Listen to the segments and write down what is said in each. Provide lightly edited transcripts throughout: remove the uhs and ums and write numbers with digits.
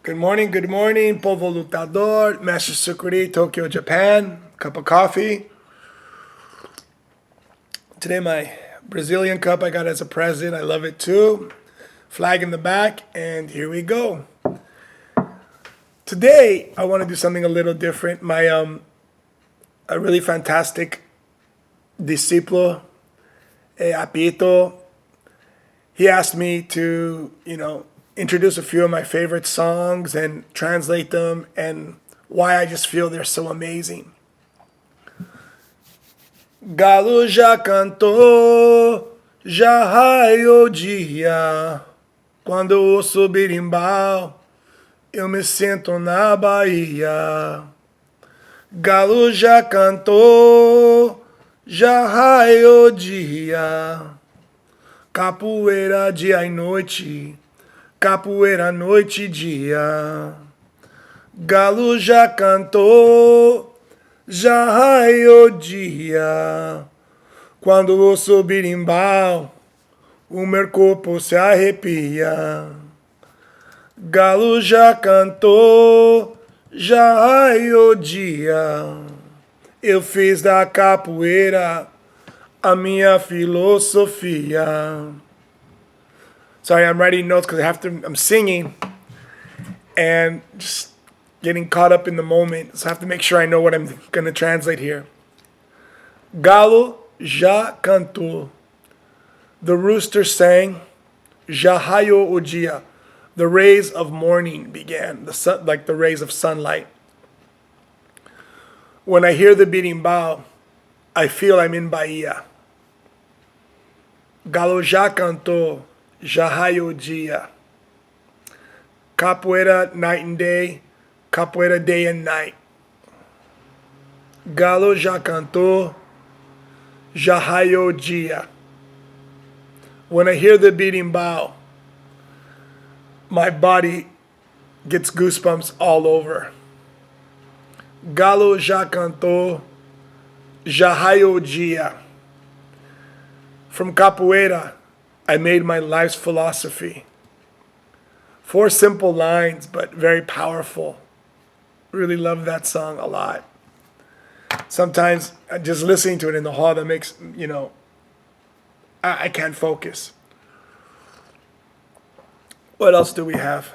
good morning, Povo Lutador, Master Sukuri, Tokyo, Japan. Cup of coffee. Today, my Brazilian cup I got as a present. I love it too. Flag in the back, and here we go. Today, I want to do something a little different. My a really fantastic discípulo, Apito, he asked me to, introduce a few of my favorite songs and translate them and why I just feel they're so amazing. Galo já cantou, já raiou dia. Quando eu ouço birimbau, eu me sinto na Bahia. Galo já cantou, já raiou dia. Capoeira dia e noite, capoeira noite e dia. Galo já cantou, já raiou dia. Quando ouço birimbau, o meu corpo se arrepia. Galo já cantou, já raiou dia. Eu fiz da capoeira a minha filosofia. Sorry, I'm writing notes because I'm singing and just getting caught up in the moment. So I have to make sure I know what I'm going to translate here. Galo já cantou. The rooster sang. Já raiou o dia. The rays of morning began. The sun, like the rays of sunlight. When I hear the birimbau, I feel I'm in Bahia. Galo já cantou. Já raiou o dia. Capoeira night and day. Capoeira day and night. Galo já cantou. Já raiou o dia. When I hear the birimbau, my body gets goosebumps all over. Galo já cantou. Já raiou o dia. From capoeira, I made my life's philosophy. 4 simple lines, but very powerful. Really love that song a lot. Sometimes just listening to it in the hall, that makes, I can't focus. What else do we have?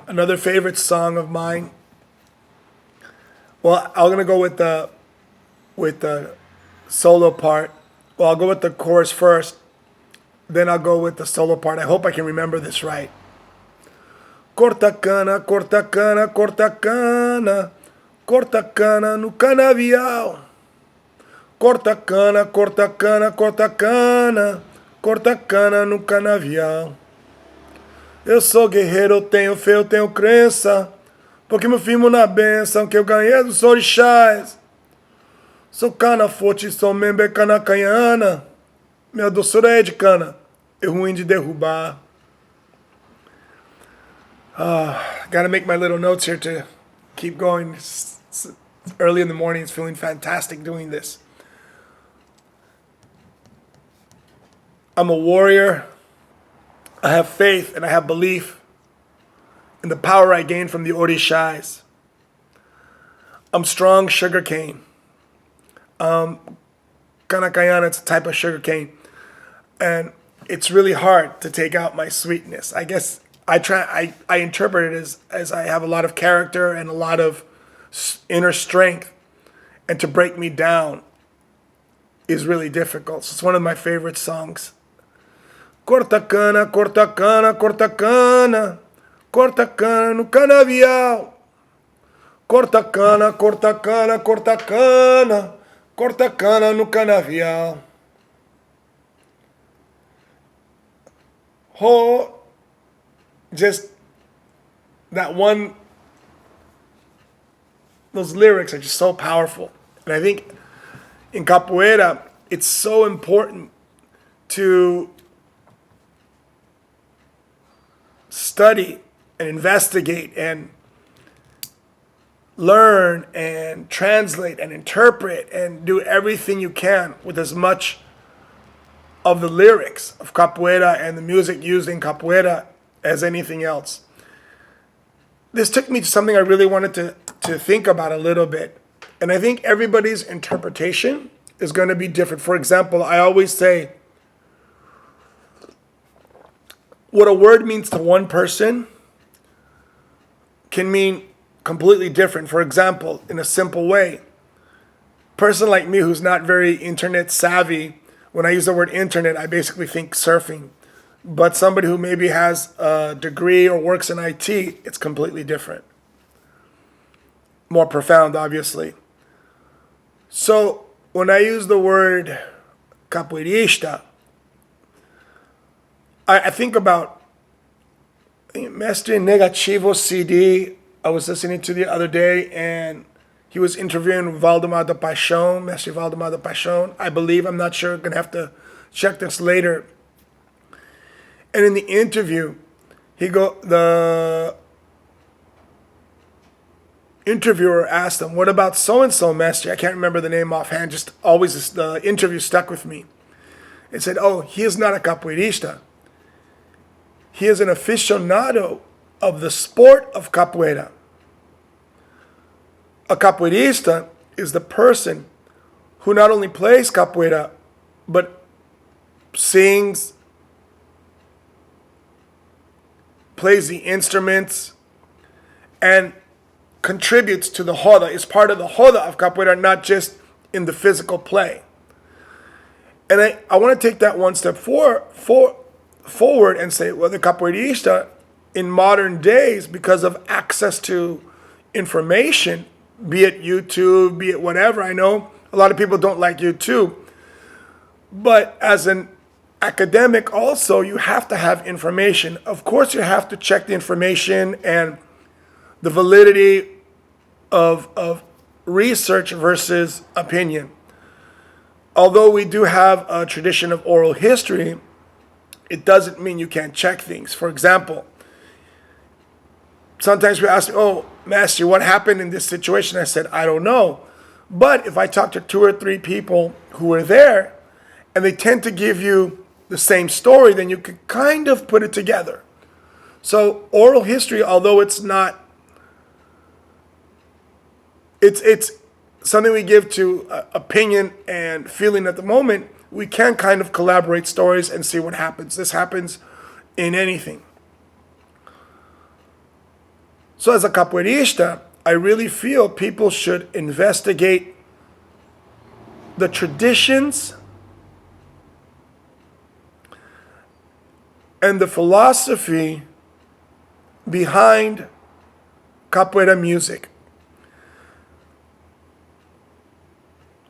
Another favorite song of mine. Well, I'm gonna go with the solo part. Well, I'll go with the chorus first, then I'll go with the solo part. I hope I can remember this right. Corta cana, corta cana, corta cana, corta cana no canavial. Corta cana, corta cana, corta cana, corta cana no canavial. Eu sou guerreiro, eu tenho fé, eu tenho crença, porque me firmo na bênção que eu ganhei dos orixás. Sou cana forte, sou membe cana canhana. Minha doçura é de cana, é ruim de derrubar. Gotta make my little notes here to keep going. It's early in the morning, it's feeling fantastic doing this. I'm a warrior. I have faith and I have belief in the power I gain from the orishas. I'm strong sugarcane. Kanakayana, it's a type of sugarcane. And it's really hard to take out my sweetness. I guess I interpret it as I have a lot of character and a lot of inner strength. And to break me down is really difficult. So it's one of my favorite songs. Corta cana, corta cana, corta cana, corta cana no canavial. Corta cana, corta cana, corta cana, corta cana no canavial. Oh, just that one, those lyrics are just so powerful. And I think in capoeira, it's so important to study and investigate and learn and translate and interpret and do everything you can with as much of the lyrics of capoeira and the music used in capoeira as anything else. This took me to something I really wanted to think about a little bit. And I think everybody's interpretation is going to be different. For example, I always say what a word means to one person can mean completely different. For example, in a simple way, a person like me who's not very internet savvy, when I use the word internet, I basically think surfing. But somebody who maybe has a degree or works in IT, it's completely different. More profound, obviously. So when I use the word capoeirista, I think about Mestre Negativo CD. I was listening to the other day, and he was interviewing Valdemar da Paixão, Mestre Valdemar da Paixão, I believe. I'm not sure. Going to have to check this later. And in the interview, the interviewer asked him, "What about so-and-so, Mestre?" I can't remember the name offhand. Just always the interview stuck with me. It said, "Oh, he is not a capoeirista. He is an aficionado of the sport of capoeira." A capoeirista is the person who not only plays capoeira, but sings, plays the instruments, and contributes to the roda, is part of the roda of capoeira, not just in the physical play. And I want to take that one step forward and say, well, the capoeirista in modern days, because of access to information, be it YouTube, be it whatever, I know a lot of people don't like YouTube, but as an academic also, you have to have information. Of course, you have to check the information and the validity of research versus opinion. Although we do have a tradition of oral history, it doesn't mean you can't check things. For example, sometimes we ask, "Oh, Master, what happened in this situation?" I said, "I don't know." But if I talk to 2 or 3 people who were there, and they tend to give you the same story, then you could kind of put it together. So oral history, although it's not, it's something we give to opinion and feeling at the moment, we can kind of collaborate stories and see what happens. This happens in anything. So as a capoeirista, I really feel people should investigate the traditions and the philosophy behind capoeira music.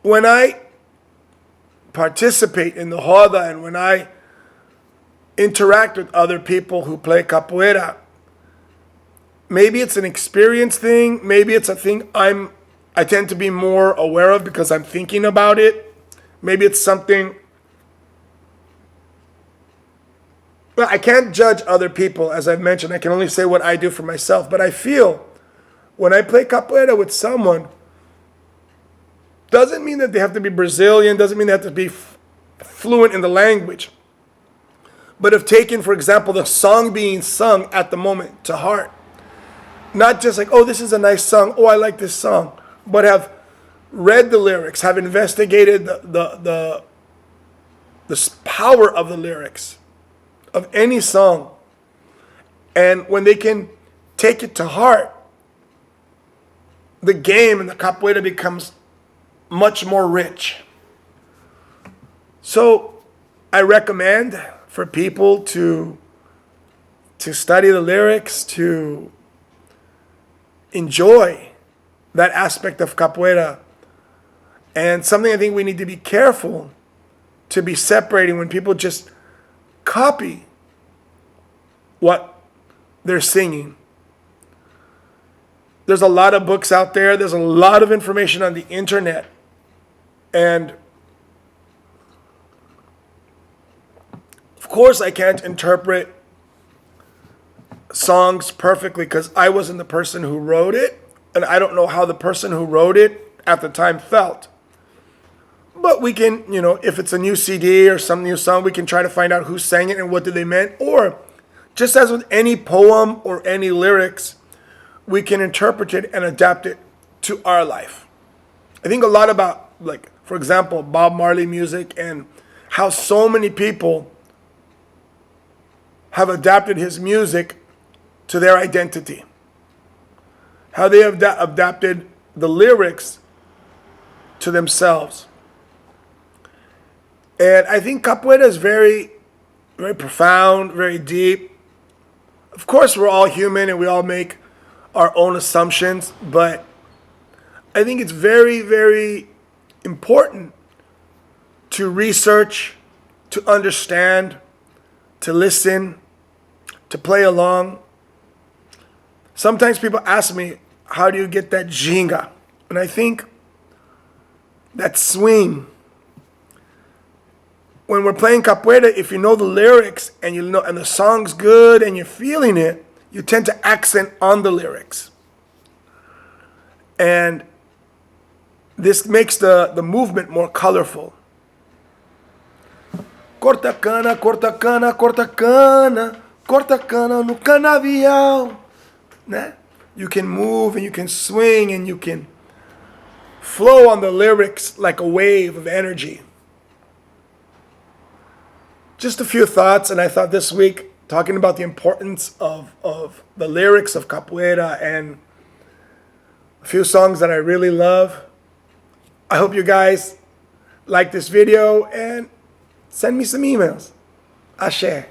When I participate in the roda and when I interact with other people who play capoeira, maybe it's an experience thing, maybe it's a thing I tend to be more aware of because I'm thinking about it. Maybe it's something, well, I can't judge other people, as I've mentioned. I can only say what I do for myself. But I feel when I play capoeira with someone, doesn't mean that they have to be Brazilian, doesn't mean they have to be fluent in the language. But if taken, for example, the song being sung at the moment to heart, not just like, "Oh, this is a nice song, oh, I like this song," but have read the lyrics, have investigated the power of the lyrics of any song. And when they can take it to heart, the game and the capoeira becomes much more rich. So I recommend for people to study the lyrics, to enjoy that aspect of capoeira. And something I think we need to be careful to be separating when people just copy what they're singing. There's a lot of books out there. There's a lot of information on the internet. And of course I can't interpret songs perfectly because I wasn't the person who wrote it. And I don't know how the person who wrote it at the time felt. But we can, if it's a new CD or some new song, we can try to find out who sang it and what did they meant. Or just as with any poem or any lyrics, we can interpret it and adapt it to our life. I think a lot about, like, for example, Bob Marley music and how so many people have adapted his music to their identity. How they have adapted the lyrics to themselves. And I think capoeira is very, very profound, very deep. Of course, we're all human and we all make our own assumptions, but I think it's very, very important to research, to understand, to listen, to play along. Sometimes people ask me, how do you get that ginga? And I think that swing, when we're playing capoeira, if you know the lyrics and you know and the song's good and you're feeling it, you tend to accent on the lyrics. And this makes the movement more colorful. Corta cana, corta cana, corta cana, corta cana no canavial. Né? You can move and you can swing and you can flow on the lyrics like a wave of energy. Just a few thoughts, and I thought this week, talking about the importance of the lyrics of capoeira and a few songs that I really love. I hope you guys like this video and send me some emails. Ashe.